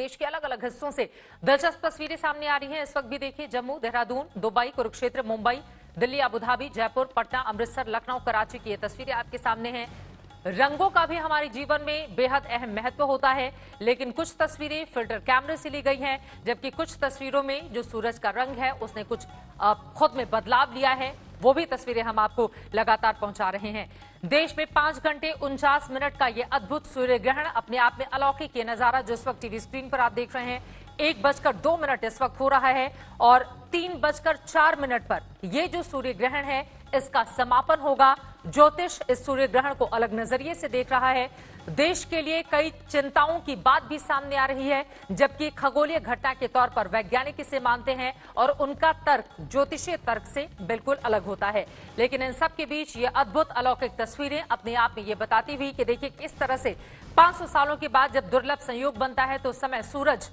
देश के अलग अलग हिस्सों से दिलचस्प तस्वीरें सामने आ रही हैं। इस वक्त भी देखिए जम्मू, देहरादून, दुबई, कुरुक्षेत्र, मुंबई, दिल्ली, अबुधाबी, जयपुर, पटना, अमृतसर, लखनऊ, कराची की ये तस्वीरें आपके सामने हैं। रंगों का भी हमारे जीवन में बेहद अहम महत्व होता है, लेकिन कुछ तस्वीरें फिल्टर कैमरे से ली गई हैं, जबकि कुछ तस्वीरों में जो सूरज का रंग है उसने कुछ खुद में बदलाव लिया है। वो भी तस्वीरें हम आपको लगातार पहुंचा रहे हैं। देश में 5 घंटे 49 मिनट का ये अद्भुत सूर्य ग्रहण अपने आप में अलौकिक ये नजारा जो इस वक्त टीवी स्क्रीन पर आप देख रहे हैं, 1:02 इस वक्त हो रहा है और 3:04 पर ये जो सूर्य ग्रहण है इसका समापन होगा। ज्योतिष इस सूर्य ग्रहण को अलग नजरिए से देख रहा है। देश के लिए कई चिंताओं की बात भी सामने आ रही है, जबकि खगोलीय घटना के तौर पर वैज्ञानिक इसे मानते हैं और उनका तर्क ज्योतिषीय तर्क से बिल्कुल अलग होता है। लेकिन इन सब के बीच ये अद्भुत अलौकिक तस्वीरें अपने आप में ये बताती हुई कि देखिए किस तरह से 500 सालों के बाद जब दुर्लभ संयोग बनता है तो उस समय सूरज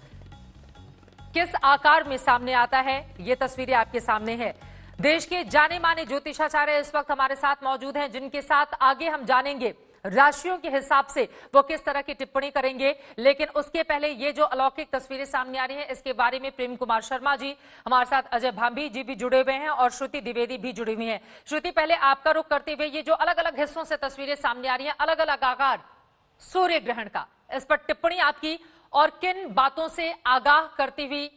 किस आकार में सामने आता है। ये तस्वीरें आपके सामने है। देश के जाने माने ज्योतिषाचार्य इस वक्त हमारे साथ मौजूद हैं, जिनके साथ आगे हम जानेंगे राशियों के हिसाब से वो किस तरह की टिप्पणी करेंगे। लेकिन उसके पहले ये जो अलौकिक तस्वीरें सामने आ रही हैं इसके बारे में प्रेम कुमार शर्मा जी हमारे साथ, अजय भांभी जी भी जुड़े हुए हैं और श्रुति द्विवेदी भी जुड़ी हुई हैं। श्रुति, पहले आपका रुख करते हुए ये जो अलग अलग हिस्सों से तस्वीरें सामने आ रही हैं, अलग अलग आकार सूर्य ग्रहण का, इस पर टिप्पणी आपकी और किन बातों से आगाह करती हुई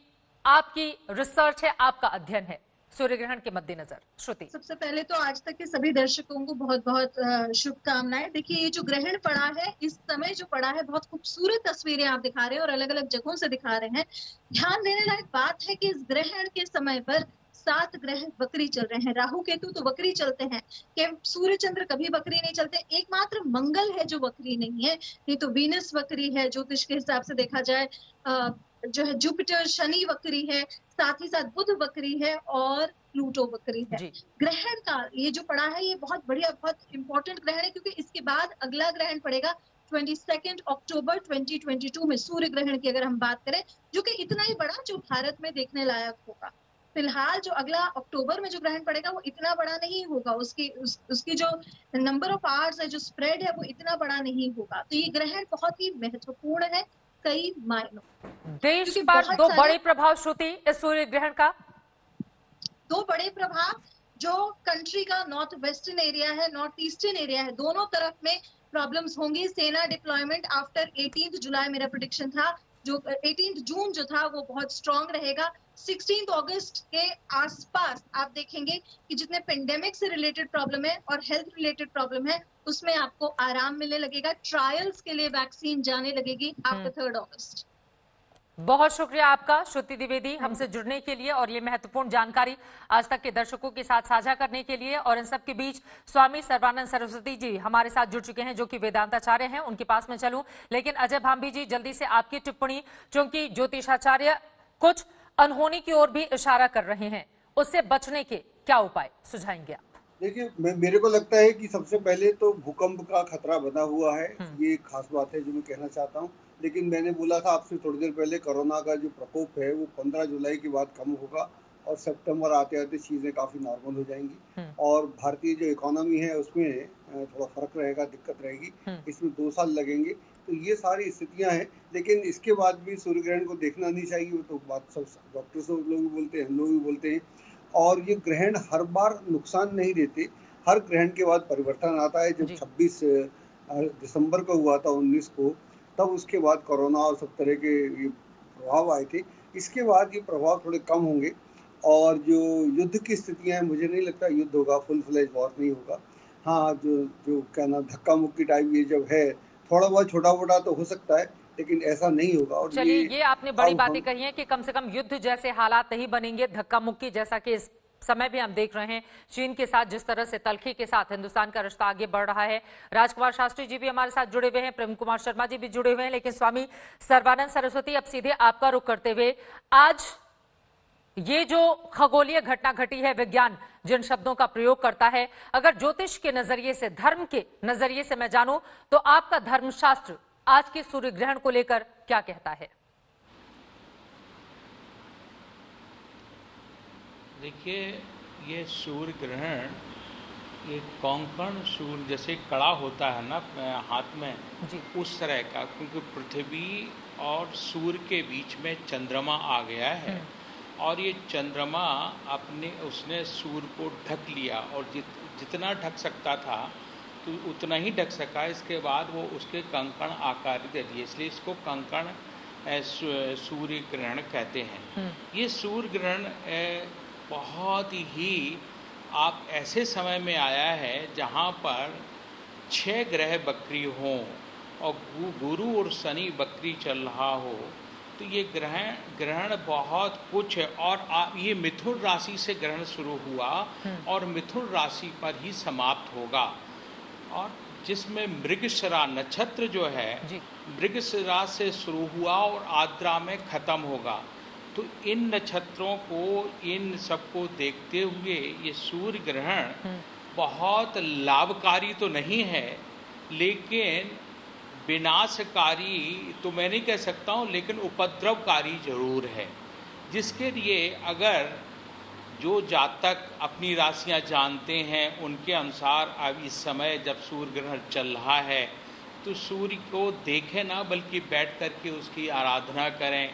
आपकी रिसर्च है, आपका अध्ययन है सूर्य ग्रहण के मद्देनजर? श्रुति, सबसे पहले तो आज तक के सभी दर्शकों को बहुत बहुत शुभकामनाएं। देखिए ये जो ग्रहण पड़ा है, इस समय जो पड़ा है, बहुत खूबसूरत तस्वीरें आप दिखा रहे हैं और अलग अलग जगहों से दिखा रहे हैं। ध्यान देने लायक बात है कि इस ग्रहण के समय पर 7 ग्रह वक्री चल रहे हैं। राहु केतु तो वक्री चलते हैं, कि सूर्य चंद्र कभी वक्री नहीं चलते। एकमात्र मंगल है जो वक्री नहीं है, नहीं तो वीनस वक्री है ज्योतिष के हिसाब से देखा जाए, जो है जुपिटर शनि वक्री है, साथ ही साथ बुध वक्री है और प्लूटो वक्री है। ग्रहण का ये जो पड़ा है ये बहुत बढ़िया, बहुत इंपॉर्टेंट ग्रहण है, क्योंकि इसके बाद अगला ग्रहण पड़ेगा 22 अक्टूबर 2022 में सूर्य ग्रहण की अगर हम बात करें, जो कि इतना ही बड़ा जो भारत में देखने लायक होगा। फिलहाल जो अगला अक्टूबर में जो ग्रहण पड़ेगा वो इतना बड़ा नहीं होगा, उसकी जो नंबर ऑफ आवर्स है, जो स्प्रेड है, वो इतना बड़ा नहीं होगा। तो ये ग्रहण बहुत ही महत्वपूर्ण है कई मायनों। देश पर 2 बड़े प्रभाव श्रुति इस सूर्य ग्रहण का। 2 बड़े प्रभाव, जो कंट्री का नॉर्थ वेस्टर्न एरिया है, नॉर्थ ईस्टर्न एरिया है, दोनों तरफ में प्रॉब्लम्स होंगी। सेना डिप्लॉयमेंट आफ्टर 18 जुलाई मेरा प्रेडिक्शन था, जो 18 जून जो था वो बहुत स्ट्रांग रहेगा। 16 अगस्त के आसपास आप देखेंगे कि जितने पेंडेमिक से रिलेटेड प्रॉब्लम है और हेल्थ रिलेटेड प्रॉब्लम है उसमें आपको आराम मिलने लगेगा। ट्रायल्स के लिए वैक्सीन जाने लगेगी आफ्टर 3 अगस्त। बहुत शुक्रिया आपका श्रुति द्विवेदी हमसे जुड़ने के लिए और ये महत्वपूर्ण जानकारी आज तक के दर्शकों के साथ साझा करने के लिए। और इन सब के बीच स्वामी सर्वानंद सरस्वती जी हमारे साथ जुड़ चुके हैं, जो कि वेदांताचार्य हैं, उनके पास में चलूं। लेकिन अजय भांभी जी, जल्दी से आपकी टिप्पणी, क्योंकि ज्योतिषाचार्य कुछ अनहोनी की ओर भी इशारा कर रहे हैं, उससे बचने के क्या उपाय सुझाएंगे आप? देखिए, मेरे को लगता है कि सबसे पहले तो भूकंप का खतरा बना हुआ है, ये खास बात है जो मैं कहना चाहता हूँ। लेकिन मैंने बोला था आपसे थोड़ी देर पहले, कोरोना का जो प्रकोप है वो 15 जुलाई के बाद कम होगा और सितंबर आते आते चीजें काफी नॉर्मल हो जाएंगी। और भारतीय जो इकोनॉमी है उसमें थोड़ा फर्क रहेगा, दिक्कत रहेगी, इसमें 2 साल लगेंगे। तो ये सारी स्थितियां हैं, लेकिन इसके बाद भी सूर्य ग्रहण को देखना नहीं चाहिए। वो तो बात सब डॉक्टर्स लोग भी बोलते हैं, हम लोग भी बोलते हैं। और ये ग्रहण हर बार नुकसान नहीं देते, हर ग्रहण के बाद परिवर्तन आता है। जब 26 दिसंबर को हुआ था 19 को, तब उसके बाद कोरोना और सब तरह के ये प्रभाव आए थे। इसके बाद ये प्रभाव थोड़े कम होंगे और जो युद्ध की स्थितियां हैं, मुझे नहीं लगता युद्ध होगा, फुल फ्लेज वॉर नहीं होगा। हाँ, जो क्या ना धक्का मुक्की टाइप ये जब है, थोड़ा बहुत छोटा मोटा तो हो सकता है, लेकिन ऐसा नहीं होगा। और चलिए, ये आपने बड़ी बातें कही हैं कि कम से कम युद्ध जैसे हालात नहीं बनेंगे, धक्का मुक्की जैसा कि इस समय भी हम देख रहे हैं चीन के साथ जिस तरह से तलखी के साथ हिंदुस्तान का रिश्ता आगे बढ़ रहा है। राजकुमार शास्त्री जी भी हमारे साथ जुड़े हुए हैं, प्रेम कुमार शर्मा जी भी जुड़े हुए हैं। लेकिन स्वामी सर्वानंद सरस्वती, अब सीधे आपका रुख करते हुए, आज ये जो खगोलीय घटना घटी है, विज्ञान जिन शब्दों का प्रयोग करता है, अगर ज्योतिष के नजरिए से, धर्म के नजरिए से मैं जानूं तो आपका धर्मशास्त्र आज के सूर्य ग्रहण को लेकर क्या कहता है? देखिए, ये सूर्य ग्रहण, ये कोंकण सूर्य जैसे कड़ा होता है ना हाथ में, उस तरह का, क्योंकि पृथ्वी और सूर्य के बीच में चंद्रमा आ गया है और ये चंद्रमा उसने सूर्य को ढक लिया और जितना ढक सकता था तो उतना ही ढक सका। इसके बाद वो उसके कंकण आकार दे दिए, इसलिए इसको कंकण सूर्य ग्रहण कहते हैं। ये सूर्य ग्रहण बहुत ही आप ऐसे समय में आया है जहाँ पर 6 ग्रह बकरी हों और गुरु और शनि बकरी चल रहा हो, तो ये ग्रहण बहुत कुछ है। और ये मिथुन राशि से ग्रहण शुरू हुआ और मिथुन राशि पर ही समाप्त होगा, और जिसमें मृगशिरा नक्षत्र जो है मृगशिरा से शुरू हुआ और आद्रा में खत्म होगा। तो इन नक्षत्रों को, इन सबको देखते हुए ये सूर्य ग्रहण बहुत लाभकारी तो नहीं है, लेकिन विनाशकारी तो मैं नहीं कह सकता हूँ, लेकिन उपद्रवकारी जरूर है। जिसके लिए अगर जो जातक अपनी राशियाँ जानते हैं उनके अनुसार अब इस समय जब सूर्य ग्रहण चल रहा है तो सूर्य को देखें ना, बल्कि बैठ करके उसकी आराधना करें।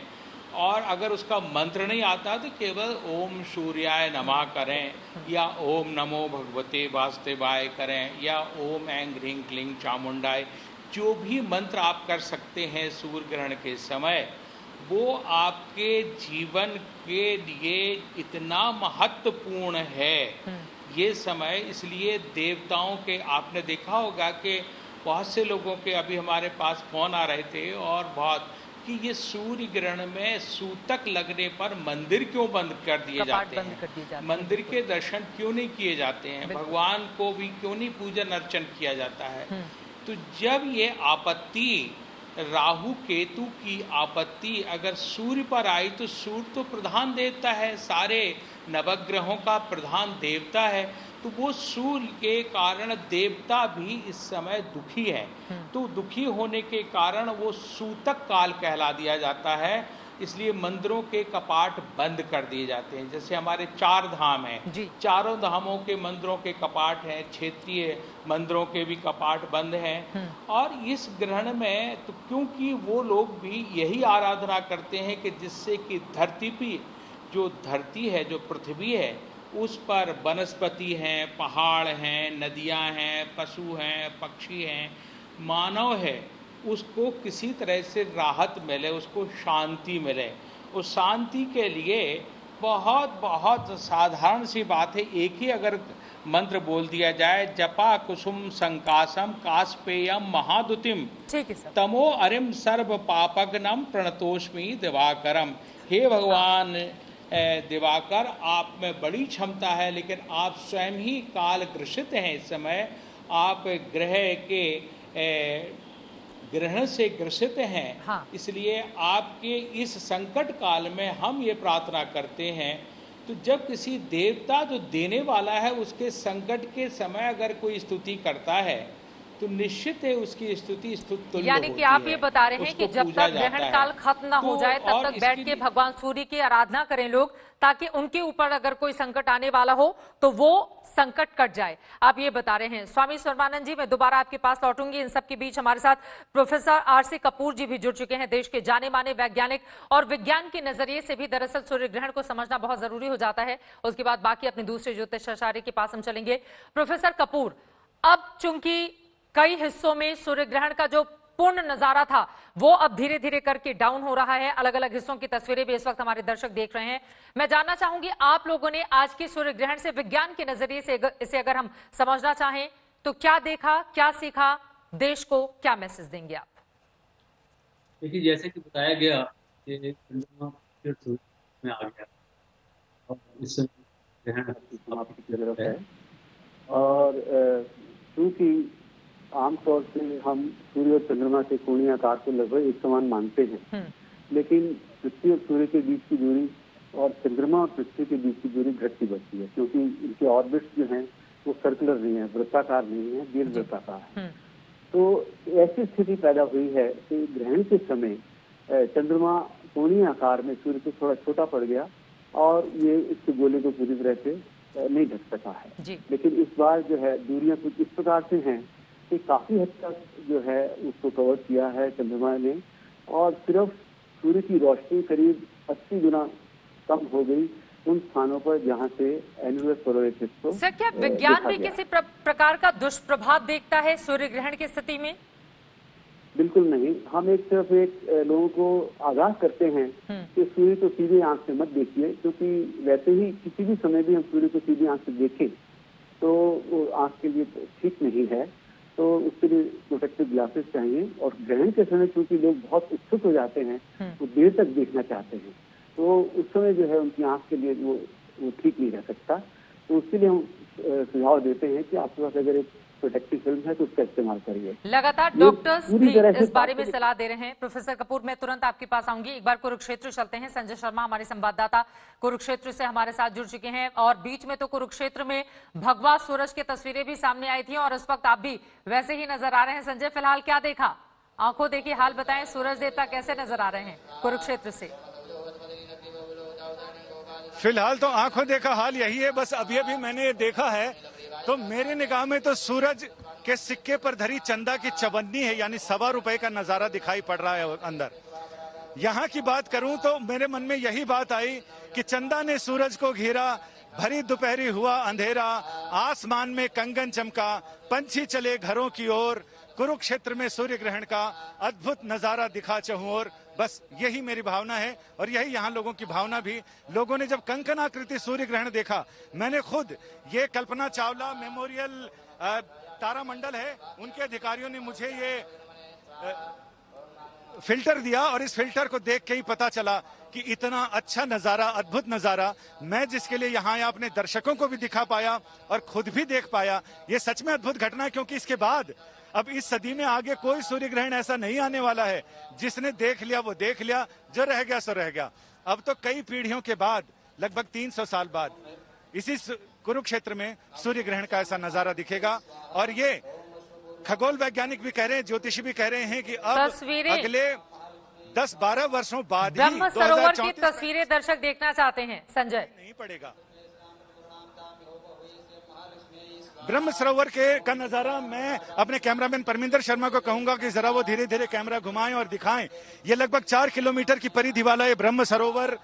और अगर उसका मंत्र नहीं आता तो केवल ओम सूर्याय नमः करें, या ओम नमो भगवते वासुदेवाय करें, या ओम ऐं ह्रीं क्लीं चामुंडाय। जो भी मंत्र आप कर सकते हैं सूर्य ग्रहण के समय, वो आपके जीवन के लिए इतना महत्वपूर्ण है ये समय। इसलिए देवताओं के, आपने देखा होगा कि बहुत से लोगों के अभी हमारे पास फोन आ रहे थे और बहुत कि ये सूर्य ग्रहण में सूतक लगने पर मंदिर क्यों बंद कर दिए जाते हैं, मंदिर के दर्शन क्यों नहीं किए जाते हैं, भगवान को भी क्यों नहीं पूजन अर्चन किया जाता है। तो जब ये आपत्ति राहु केतु की आपत्ति अगर सूर्य पर आई, तो सूर्य तो प्रधान देवता है, सारे नवग्रहों का प्रधान देवता है, तो वो सूर्य के कारण देवता भी इस समय दुखी है। तो दुखी होने के कारण वो सूतक काल कहला दिया जाता है, इसलिए मंदिरों के कपाट बंद कर दिए जाते हैं। जैसे हमारे 4 धाम हैं, चारों धामों के मंदिरों के कपाट हैं, क्षेत्रीय मंदिरों के भी कपाट बंद हैं। और इस ग्रहण में तो क्योंकि वो लोग भी यही आराधना करते हैं कि जिससे कि धरती भी, जो धरती है, जो पृथ्वी है, उस पर वनस्पति हैं, पहाड़ हैं, नदियां हैं, पशु हैं, पक्षी हैं, मानव है, उसको किसी तरह से राहत मिले, उसको शांति मिले। उस शांति के लिए बहुत बहुत साधारण सी बात है, एक ही अगर मंत्र बोल दिया जाए, जपा कुसुम संकासम कास्पेयम महादुतिम तमो अरिम सर्व पापग्नम प्रणतोष्मि दिवाकरम। हे भगवान दिवाकर, आप में बड़ी क्षमता है, लेकिन आप स्वयं ही काल ग्रसित हैं। इस समय आप ग्रह के ग्रहण से ग्रसित हैं। इसलिए आपके इस संकट काल में हम ये प्रार्थना करते हैं। तो जब किसी देवता जो देने वाला है उसके संकट के समय अगर कोई स्तुति करता है तो निश्चित है उसकी स्तुति स्तुत्य, यानी कि आप ये बता रहे हैं कि जब तक ग्रहण काल खत्म ना हो जाए तब तक बैठ के भगवान सूर्य की आराधना करें लोग, ताकि उनके ऊपर अगर कोई संकट आने वाला हो तो वो संकट कट जाए, आप ये बता रहे हैं। स्वामी सर्वानंद जी, मैं दोबारा आपके पास लौटूंगी। इन सबके बीच हमारे साथ प्रोफेसर आर.सी. कपूर जी भी जुड़ चुके हैं, देश के जाने माने वैज्ञानिक, और विज्ञान के नजरिए से भी दरअसल सूर्य ग्रहण को समझना बहुत जरूरी हो जाता है। उसके बाद बाकी अपने दूसरे ज्योतिषाचार्य के पास हम चलेंगे। प्रोफेसर कपूर, अब चूंकि कई हिस्सों में सूर्य ग्रहण का जो पूर्ण नजारा था वो अब धीरे धीरे करके डाउन हो रहा है, अलग अलग हिस्सों की तस्वीरें भी इस वक्त हमारे दर्शक देख रहे हैं। मैं जानना चाहूंगी, आप लोगों ने आज के सूर्य ग्रहण से विज्ञान के नजरिए से इसे अगर हम समझना चाहें तो क्या देखा, क्या सीखा, देश को क्या मैसेज देंगे आप? देखिए, जैसे कि बताया गया कि चंद्रमा फिर सूर्य में आ गया और इस ग्रहण समाप्ति की तरफ है। और क्योंकि आमतौर से हम सूर्य और चंद्रमा के कोणीय आकार को लगभग एक समान मानते हैं, लेकिन पृथ्वी और सूर्य के बीच की दूरी और चंद्रमा और पृथ्वी के बीच की दूरी घटती बढ़ती है, क्योंकि इनके ऑर्बिट्स जो हैं वो सर्कुलर नहीं है, वृत्ताकार नहीं है, दीर्घवृत्ताकार है। तो ऐसी स्थिति पैदा हुई है कि ग्रहण के समय चंद्रमा कोणीय आकार में सूर्य से थोड़ा छोटा पड़ गया और ये इस गोले को पूरी तरह से नहीं ढक सका है। लेकिन इस बार जो है दूरियां कुछ इस प्रकार से हैं कि काफी हद तक जो है उसको कवर किया है चंद्रमा ने, और सिर्फ सूर्य की रोशनी करीब 80 गुना कम हो गई उन स्थानों पर जहां से एनुलर सोलर इक्लिप्स को सर, क्या विज्ञान भी किसी प्रकार का दुष्प्रभाव देखता है सूर्य ग्रहण की स्थिति में? बिल्कुल नहीं। हम एक लोगों को आगाह करते हैं कि सूर्य को सीधे आंख से मत देखिए, क्योंकि वैसे ही किसी भी समय भी हम सूर्य को सीधी आंख से देखें तो वो आंख के लिए ठीक नहीं है। तो उसके लिए प्रोटेक्टिव ग्लासेस चाहिए। और ग्रहण के समय चूंकि लोग बहुत उत्सुक हो जाते हैं, वो देर तक देखना चाहते हैं, तो उस समय जो है उनकी आंख के लिए वो ठीक नहीं रह सकता। तो उसके लिए हम सुझाव देते हैं कि आपके पास अगर एक प्रोटेक्टिव फिल्म है तो उसका इस्तेमाल करिए। लगातार डॉक्टर्स भी इस बारे में सलाह दे रहे हैं। प्रोफेसर कपूर, मैं तुरंत आपके पास आऊंगी। एक बार कुरुक्षेत्र चलते हैं। संजय शर्मा हमारे संवाददाता कुरुक्षेत्र से हमारे साथ जुड़ चुके हैं और बीच में तो कुरुक्षेत्र में भगवा सूरज की तस्वीरें भी सामने आई थी और इस वक्त आप भी वैसे ही नजर आ रहे हैं। संजय, फिलहाल क्या देखा? आंखों देखी हाल बताएं, सूरज देवता कैसे नजर आ रहे हैं कुरुक्षेत्र से? फिलहाल तो आंखों देखा हाल यही है। बस अभी अभी मैंने ये देखा है तो मेरी निगाह में तो सूरज के सिक्के पर धरी चंदा की चवन्नी है, यानी ₹1.25 का नजारा दिखाई पड़ रहा है अंदर। यहाँ की बात करूं तो मेरे मन में यही बात आई कि चंदा ने सूरज को घेरा, भरी दोपहरी हुआ अंधेरा, आसमान में कंगन चमका, पंछी चले घरों की ओर, कुरुक्षेत्र में सूर्य ग्रहण का अद्भुत नजारा दिखा चहुं ओर। बस यही मेरी भावना है और यही यहाँ लोगों की भावना भी। लोगों ने जब कंकणाकृति सूर्य ग्रहण देखा, मैंने खुद ये कल्पना चावला मेमोरियल तारामंडल है, उनके अधिकारियों ने मुझे ये फिल्टर दिया और इस फिल्टर को देख के ही पता चला कि इतना अच्छा नजारा, अद्भुत नजारा मैं जिसके लिए यहाँ आया अपने दर्शकों को भी दिखा पाया और खुद भी देख पाया। ये सच में अद्भुत घटना है, क्योंकि इसके बाद अब इस सदी में आगे कोई सूर्य ग्रहण ऐसा नहीं आने वाला है। जिसने देख लिया वो देख लिया, जो रह गया सो रह गया। अब तो कई पीढ़ियों के बाद, लगभग 300 साल बाद इसी कुरुक्षेत्र में सूर्य ग्रहण का ऐसा नजारा दिखेगा। और ये खगोल वैज्ञानिक भी कह रहे हैं, ज्योतिषी भी कह रहे हैं कि अब अगले 10-12 वर्षों बाद ब्रह्म सरोवर की तस्वीरें दर्शक देखना चाहते हैं। संजय, नहीं पड़ेगा। ब्रह्म सरोवर का नजारा मैं अपने कैमरामैन परमिंदर शर्मा को कहूंगा कि जरा वो धीरे धीरे कैमरा घुमाएं और दिखाएं। ये लगभग 4 किलोमीटर की परिधि वाला ये ब्रह्म सरोवर,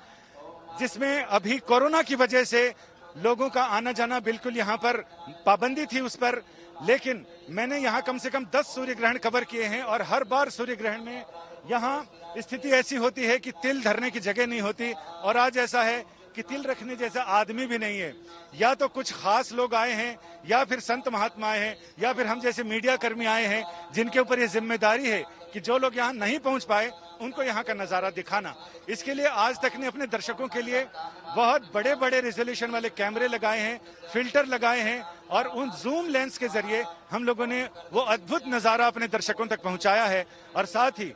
जिसमें अभी कोरोना की वजह से लोगों का आना जाना बिल्कुल यहाँ पर पाबंदी थी उस पर, लेकिन मैंने यहाँ कम से कम 10 सूर्य ग्रहण कवर किए हैं और हर बार सूर्य ग्रहण में यहाँ स्थिति ऐसी होती है कि तिल धरने की जगह नहीं होती। और आज ऐसा है कि तिल रखने जैसा आदमी भी नहीं है। या तो कुछ खास लोग आए हैं, या फिर संत महात्मा आए हैं, या फिर हम जैसे मीडिया कर्मी आए हैं, जिनके ऊपर ये जिम्मेदारी है कि जो लोग यहाँ नहीं पहुंच पाए उनको यहाँ का नजारा दिखाना। इसके लिए आज तक ने अपने दर्शकों के लिए बहुत बड़े बड़े रेजोल्यूशन वाले कैमरे लगाए हैं, फिल्टर लगाए हैं और उन जूम लेंस के जरिए हम लोगों ने वो अद्भुत नजारा अपने दर्शकों तक पहुंचाया है। और साथ ही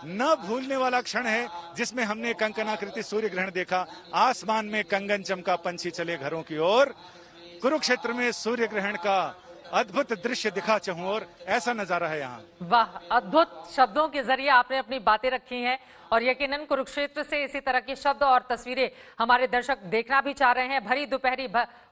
न भूलने वाला क्षण है जिसमें हमने कंकणाकृति सूर्य ग्रहण देखा। आसमान में कंगन चमका, पंछी चले घरों की ओर, कुरुक्षेत्र में सूर्य ग्रहण का अद्भुत दृश्य दिखा चहुं ओर। ऐसा नजारा है यहाँ। वाह, अद्भुत शब्दों के जरिए आपने अपनी बातें रखी हैं और यकीनन कुरुक्षेत्र से इसी तरह के शब्द और तस्वीरें हमारे दर्शक देखना भी चाह रहे हैं। भरी दोपहरी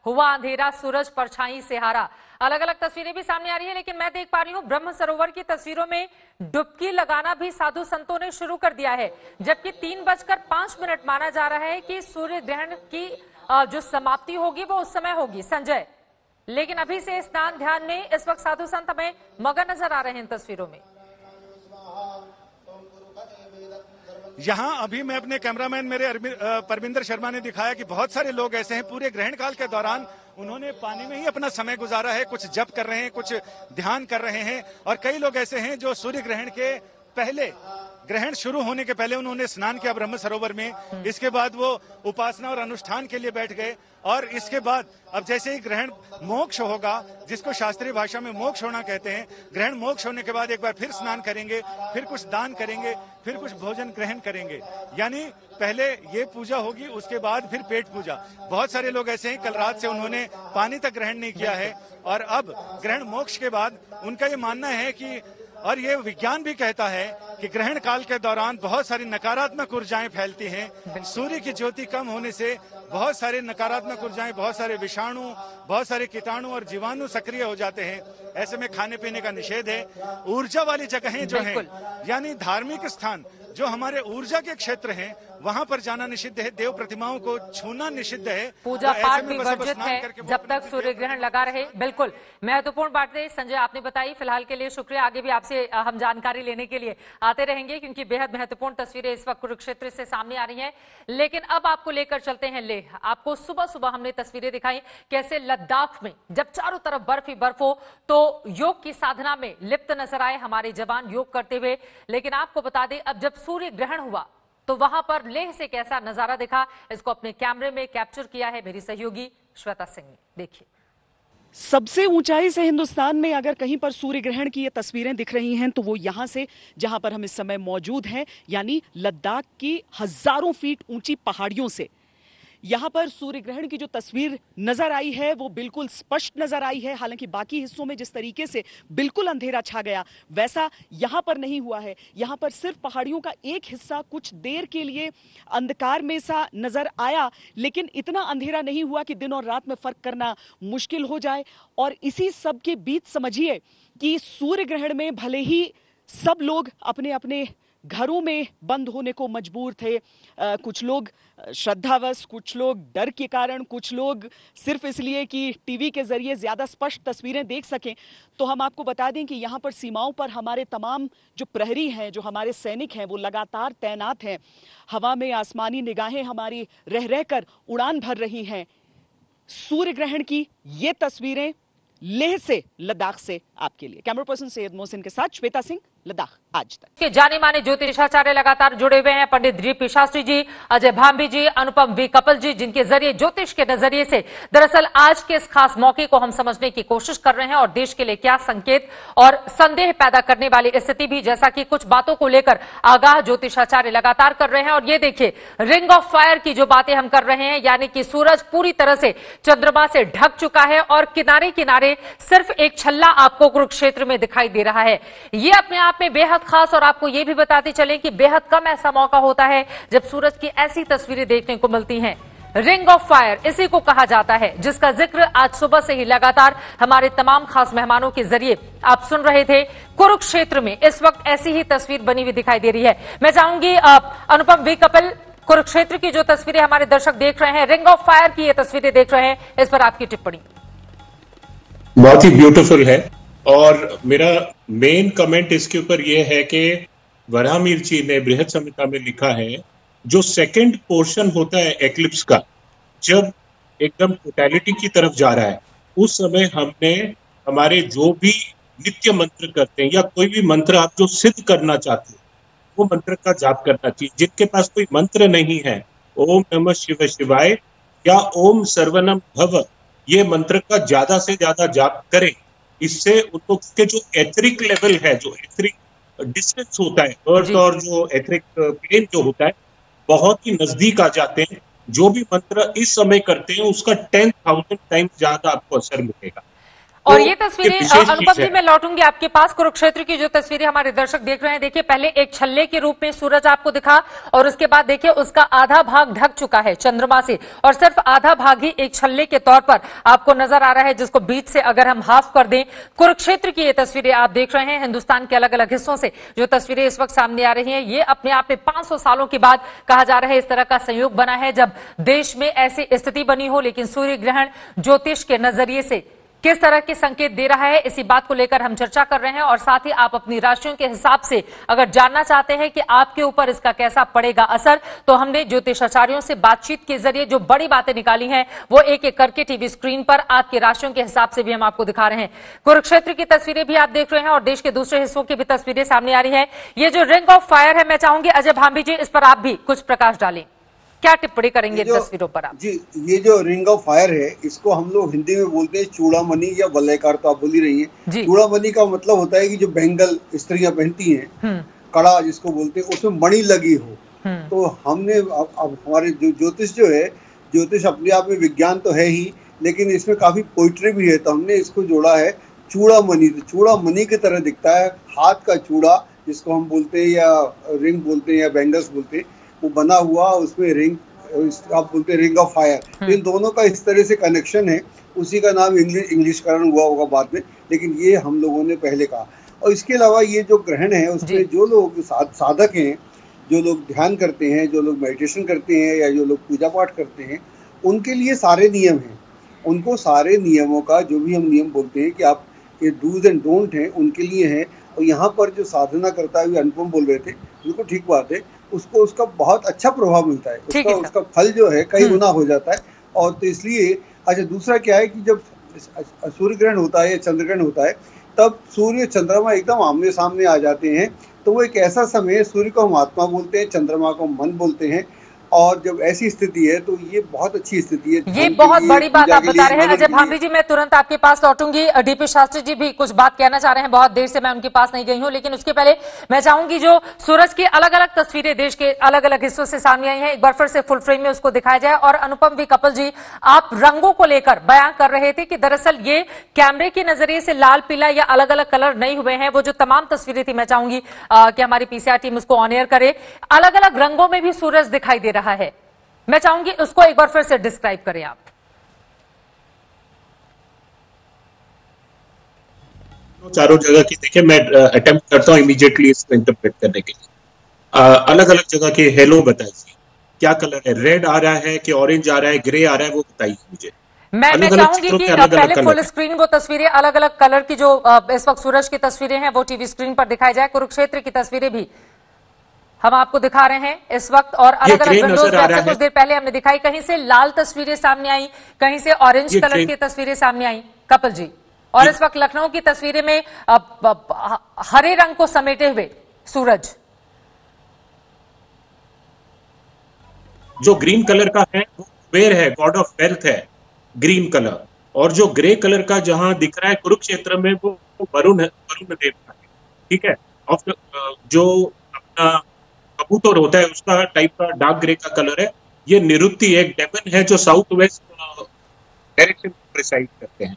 हुआ अंधेरा, सूरज परछाई से हारा, अलग अलग तस्वीरें भी सामने आ रही है। लेकिन मैं देख पा रही हूँ ब्रह्म सरोवर की तस्वीरों में डुबकी लगाना भी साधु संतों ने शुरू कर दिया है, जबकि 3:05 माना जा रहा है कि सूर्य ग्रहण की जो समाप्ति होगी वो उस समय होगी। संजय, लेकिन अभी से स्नान ध्यान में इस वक्त साधु संत हमें मगन नजर आ रहे हैं इन तस्वीरों में। यहाँ अभी मैं अपने कैमरामैन मेरे परमिंदर शर्मा ने दिखाया कि बहुत सारे लोग ऐसे हैं पूरे ग्रहण काल के दौरान उन्होंने पानी में ही अपना समय गुजारा है। कुछ जप कर रहे हैं, कुछ ध्यान कर रहे हैं और कई लोग ऐसे हैं जो सूर्य ग्रहण के पहले, ग्रहण शुरू होने के पहले उन्होंने स्नान किया ब्रह्म सरोवर में। इसके बाद वो उपासना और अनुष्ठान के लिए बैठ गए और इसके बाद अब जैसे ही ग्रहण मोक्ष होगा, जिसको शास्त्रीय भाषा में मोक्ष होना कहते हैं, ग्रहण मोक्ष होने के बाद एक बार फिर स्नान करेंगे, फिर कुछ दान करेंगे, फिर कुछ भोजन ग्रहण करेंगे। यानी पहले ये पूजा होगी, उसके बाद फिर पेट पूजा। बहुत सारे लोग ऐसे हैं कल रात से उन्होंने पानी तक ग्रहण नहीं किया है और अब ग्रहण मोक्ष के बाद उनका ये मानना है कि, और ये विज्ञान भी कहता है कि ग्रहण काल के दौरान बहुत सारी नकारात्मक ऊर्जाएं फैलती हैं। सूर्य की ज्योति कम होने से बहुत सारे नकारात्मक ऊर्जाएं, बहुत सारे विषाणु, बहुत सारे कीटाणु और जीवाणु सक्रिय हो जाते हैं। ऐसे में खाने पीने का निषेध है। ऊर्जा वाली जगहें जो हैं, यानी धार्मिक स्थान, जो हमारे ऊर्जा के क्षेत्र हैं वहां पर जाना निषिद्ध है, देव प्रतिमाओं को छूना निषिद्ध है, पूजा तो पाठ ऐसे भी में बस अब वर्जित स्नान है करके वो जब अपने तक सूर्य ग्रहण लगा रहे। बिल्कुल महत्वपूर्ण बातें संजय आपने बताई, फिलहाल के लिए शुक्रिया। आगे भी आपसे हम जानकारी लेने के लिए आते रहेंगे क्योंकि बेहद महत्वपूर्ण तस्वीरें इस वक्त कुरुक्षेत्र से सामने आ रही हैं। लेकिन अब आपको लेकर चलते हैं लेह। आपको सुबह सुबह हमने तस्वीरें दिखाई कैसे लद्दाख में जब चारों तरफ बर्फ ही बर्फ हो तो योग की साधना में लिप्त नजर आए हमारे जवान योग करते हुए। लेकिन आपको बता दें अब जब सूर्य ग्रहण हुआ तो वहां पर लेह से कैसा नजारा दिखा, इसको अपने कैमरे में कैप्चर किया है मेरी सहयोगी श्वेता सिंह ने। देखिए, सबसे ऊंचाई से हिंदुस्तान में अगर कहीं पर सूर्य ग्रहण की ये तस्वीरें दिख रही हैं तो वो यहां से जहां पर हम इस समय मौजूद हैं, यानी लद्दाख की हजारों फीट ऊंची पहाड़ियों से यहां पर सूर्य ग्रहण की जो तस्वीर नजर आई है वो बिल्कुल स्पष्ट नजर आई है। हालांकि बाकी हिस्सों में जिस तरीके से बिल्कुल अंधेरा छा गया वैसा यहां पर नहीं हुआ है। यहां पर सिर्फ पहाड़ियों का एक हिस्सा कुछ देर के लिए अंधकार में सा नजर आया, लेकिन इतना अंधेरा नहीं हुआ कि दिन और रात में फर्क करना मुश्किल हो जाए। और इसी सब के बीच समझिए कि सूर्य ग्रहण में भले ही सब लोग अपने अपने घरों में बंद होने को मजबूर थे, कुछ लोग श्रद्धावश, कुछ लोग डर के कारण, कुछ लोग सिर्फ इसलिए कि टीवी के जरिए ज्यादा स्पष्ट तस्वीरें देख सकें। तो हम आपको बता दें कि यहाँ पर सीमाओं पर हमारे तमाम जो प्रहरी हैं, जो हमारे सैनिक हैं, वो लगातार तैनात हैं। हवा में आसमानी निगाहें हमारी रह रहकर उड़ान भर रही हैं। सूर्य ग्रहण की ये तस्वीरें लेह से लद्दाख से आपके लिए। कैमरा पर्सन सैयद मोहसिन के साथ श्वेता सिंह, लद्दाख आज तक। के जाने माने ज्योतिषाचार्य लगातार जुड़े हुए हैं, पंडित डीपी शास्त्री जी, अजय भांबी जी, अनुपम वी कपिल जी, जिनके जरिए ज्योतिष के नजरिए से दरअसल आज के इस खास मौके को हम समझने की कोशिश कर रहे हैं और देश के लिए क्या संकेत और संदेह पैदा करने वाली स्थिति भी, जैसा कि कुछ बातों को लेकर आगाह ज्योतिषाचार्य लगातार कर रहे हैं। और ये देखिए रिंग ऑफ फायर की जो बातें हम कर रहे हैं, यानी कि सूरज पूरी तरह से चंद्रमा से ढक चुका है और किनारे किनारे सिर्फ एक छल्ला आपको कुरुक्षेत्र में दिखाई दे रहा है। ये अपने आप में बेहद खास, और आपको यह भी बताते चलें कि बेहद कम ऐसा मौका होता है जब सूरज की ऐसी तस्वीरें देखने को मिलती हैं। रिंग ऑफ फायर इसी को कहा जाता है, जिसका जिक्र आज सुबह से ही लगातार हमारे तमाम खास मेहमानों के जरिए आप सुन रहे थे। कुरुक्षेत्र में इस वक्त ऐसी ही तस्वीर बनी हुई दिखाई दे रही है। मैं चाहूंगी अनुपम वी कपिल, कुरुक्षेत्र की जो तस्वीरें हमारे दर्शक देख रहे हैं, रिंग ऑफ फायर की ये तस्वीरें देख रहे हैं, इस पर आपकी टिप्पणी। बहुत ही ब्यूटीफुल है और मेरा मेन कमेंट इसके ऊपर यह है कि वराहमिहिर जी ने बृहद संहिता में लिखा है, जो सेकंड पोर्शन होता है एक्लिप्स का, जब एकदम टोटलिटी की तरफ जा रहा है, उस समय हमने हमारे जो भी नित्य मंत्र करते हैं या कोई भी मंत्र आप जो सिद्ध करना चाहते हैं वो मंत्र का जाप करना चाहिए। जिनके पास कोई मंत्र नहीं है, ओम नमः शिव शिवाय या ओम सर्वनम भव, ये मंत्र का ज्यादा से ज्यादा जाप करें। इससे उनको के जो एथरिक लेवल है, जो एथरिक डिस्टेंस होता है अर्थ और जो एथरिक प्लेन जो होता है, बहुत ही नजदीक आ जाते हैं। जो भी मंत्र इस समय करते हैं उसका 10,000 टाइम्स ज्यादा आपको असर मिलेगा। और ये तस्वीरें अनुपम जी, मैं लौटूंगी आपके पास। कुरुक्षेत्र की जो तस्वीरें हमारे दर्शक देख रहे हैं, देखिए पहले एक छल्ले के रूप में सूरज आपको दिखा और उसके बाद देखिए उसका आधा भाग ढक चुका है चंद्रमा से और सिर्फ आधा भाग ही एक छल्ले के तौर पर आपको नजर आ रहा है, जिसको बीच से अगर हम हाफ कर दें। कुरुक्षेत्र की ये तस्वीरें आप देख रहे हैं, हिंदुस्तान के अलग अलग हिस्सों से जो तस्वीरें इस वक्त सामने आ रही हैं, ये अपने आप में 500 सालों के बाद कहा जा रहा है इस तरह का संयोग बना है जब देश में ऐसी स्थिति बनी हो। लेकिन सूर्य ग्रहण ज्योतिष के नजरिए से किस तरह के संकेत दे रहा है, इसी बात को लेकर हम चर्चा कर रहे हैं। और साथ ही आप अपनी राशियों के हिसाब से अगर जानना चाहते हैं कि आपके ऊपर इसका कैसा पड़ेगा असर, तो हमने ज्योतिषाचार्यों से बातचीत के जरिए जो बड़ी बातें निकाली हैं वो एक एक करके टीवी स्क्रीन पर आपकी राशियों के हिसाब से भी हम आपको दिखा रहे हैं। कुरुक्षेत्र की तस्वीरें भी आप देख रहे हैं और देश के दूसरे हिस्सों की भी तस्वीरें सामने आ रही है। ये जो रिंग ऑफ फायर है, मैं चाहूंगी अजय भांबी जी इस पर आप भी कुछ प्रकाश डालें, क्या टिप्पणी करेंगे तस्वीरों पर आप? जी, ये जो रिंग ऑफ फायर है, इसको हम लोग हिंदी में बोलते हैं चूड़ामणि या वलयकार, तो आप बोल ही रही हैं। चूड़ामणि का मतलब होता है कि जो बैंगल स्त्रियां पहनती हैं, कड़ा जिसको बोलते हैं, उसमें मणि लगी हो। तो हमने अब हमारे जो ज्योतिष जो है, ज्योतिष अपने आप में विज्ञान तो है ही, लेकिन इसमें काफी पोइट्री भी है, तो हमने इसको जोड़ा है चूड़ामणि। तो चूड़ामणि की तरह दिखता है, हाथ का चूड़ा जिसको हम बोलते हैं या रिंग बोलते हैं या बैंगल्स बोलते हैं, वो बना हुआ, उसमें रिंग आप बोलते हैं रिंग ऑफ फायर। इन दोनों का इस तरह से कनेक्शन है, उसी का नाम इंग्लिशकरण हुआ होगा बाद में, लेकिन ये हम लोगों ने पहले कहा। और इसके अलावा ये जो ग्रहण है उसमें जो लोग साधक हैं, जो लोग ध्यान करते हैं, जो लोग मेडिटेशन करते हैं या जो लोग पूजा पाठ करते हैं, उनके लिए सारे नियम हैं। उनको सारे नियमों का जो भी हम नियम बोलते हैं कि आप ये डूज एंड डोंट हैं, उनके लिए हैं। और यहाँ पर जो साधना करता है, अनुपम बोल रहे थे, बिल्कुल ठीक बात है, उसको उसका बहुत अच्छा प्रभाव मिलता है, उसका फल जो है कई गुना हो जाता है। और तो इसलिए अच्छा, दूसरा क्या है कि जब सूर्य ग्रहण होता है या चंद्र ग्रहण होता है, तब सूर्य चंद्रमा एकदम आमने सामने आ जाते हैं। तो वो एक ऐसा समय है, सूर्य को हम आत्मा बोलते हैं, चंद्रमा को मन बोलते हैं। और जब ऐसी स्थिति है तो ये बहुत अच्छी स्थिति है। ये बहुत बड़ी बात आप बता रहे हैं अजय भांभी जी। मैं तुरंत आपके पास लौटूंगी। डीपी शास्त्री जी भी कुछ बात कहना चाह रहे हैं, बहुत देर से मैं उनके पास नहीं गई हूं, लेकिन उसके पहले मैं चाहूंगी जो सूरज की अलग अलग तस्वीरें देश के अलग अलग हिस्सों से सामने आई हैं, एक बार फिर से फुल फ्रेम में उसको दिखाया जाए। और अनुपम वी कपिल जी, आप रंगों को लेकर बयान कर रहे थे कि दरअसल ये कैमरे के नजरिए से लाल पीला या अलग अलग कलर नहीं हुए हैं। वो जो तमाम तस्वीरें थी, मैं चाहूंगी कि हमारी पीसीआर टीम उसको ऑन एयर करे। अलग अलग रंगों में भी सूरज दिखाई दे रहा है, मैं चाहूंगी उसको एक बार फिर से डिस्क्राइब करें आप। चारों जगह की देखिए, मैं अटेम्प्ट करता हूं इमीडिएटली इसको इंटरप्रेट करने के लिए। अलग अलग जगह के हेलो बताइए, क्या कलर है? रेड आ रहा है कि ऑरेंज आ रहा है, ग्रे आ रहा है, वो बताइए मुझे। मैं चाहूंगी कि पहले फुल स्क्रीन वो तस्वीरें अलग अलग कलर की जो इस वक्त सूरज की तस्वीरें हैं वो टीवी स्क्रीन पर दिखाई जाए। कुरुक्षेत्र की तस्वीरें भी हम आपको दिखा रहे हैं इस वक्त, और अलग अलग विंडोज में कुछ देर पहले हमने दिखाई, कहीं से लाल तस्वीरें सामने आई, कहीं से ऑरेंज कलर की तस्वीरें सामने आई कपिल जी। और इस वक्त लखनऊ की तस्वीरें में हरे रंग को समेटे हुए सूरज, जो ग्रीन कलर का है वो कुबेर है, गॉड ऑफ वेल्थ है ग्रीन कलर। और जो ग्रे कलर का जहां दिख रहा है कुरुक्षेत्र में, वो वरुण देवता है, ठीक है। और जो अपना कबूतर होता है उसका टाइप का डार्क ग्रे का कलर है, ये निरुक्ति एक डेमन है जो साउथ वेस्ट डायरेक्शन प्रिसाइड करते हैं।